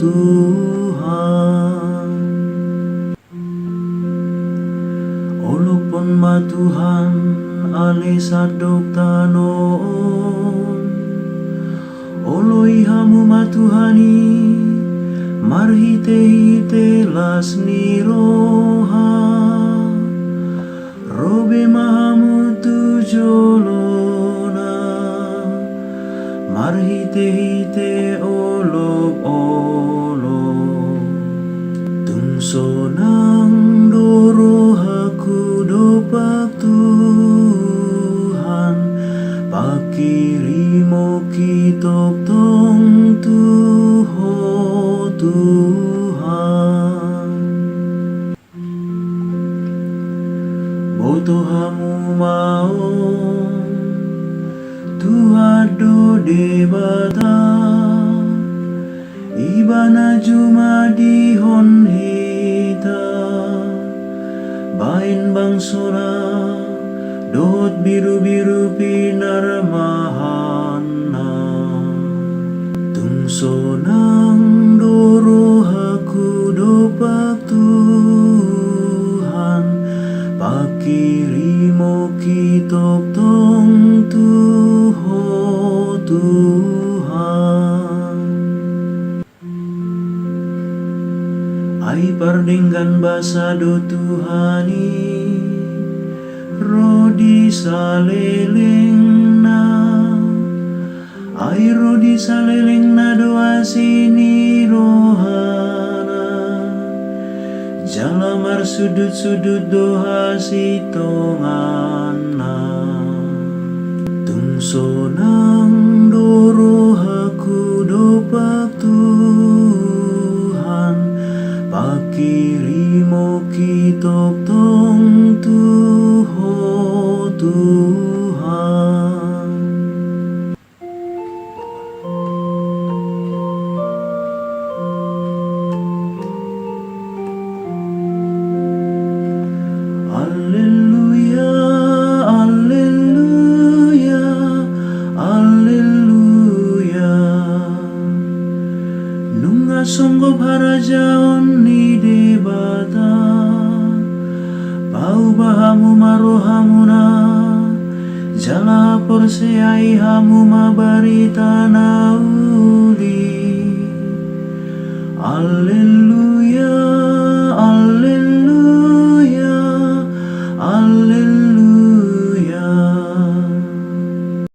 Tuhan. Olupon matuhan ale sadok tanon, oloi hamu matuhani marhite-hite las niroha, robe mahamu tujolona marhite-hite olop-olop. Tungso nang doro haku dopak Tuhan, pakirimo kitok tong tuho Tuhan. Boto hamu maong Tuhado debata, ibana juma dihon hita, bain bangsora dot biru-biru pinar mahana. Tungso nang doro haku dopak Tuhan, pakirimo kitok tong tuho Tuhan. Ai pardinggan basado Tuhani, rodi saleleng na, ai rodi saleleng na doa sini rohana, jalamar sudut-sudut doha sitongana. Tungso nang doro haku dopak Tuhan, pakirimo kitok tong tuho Tuhan. Alleluia, alleluia, alleluia. Nunga songgo harajaon ni debata, pau bahamu marohamuna, jala porseai hamu mabaritana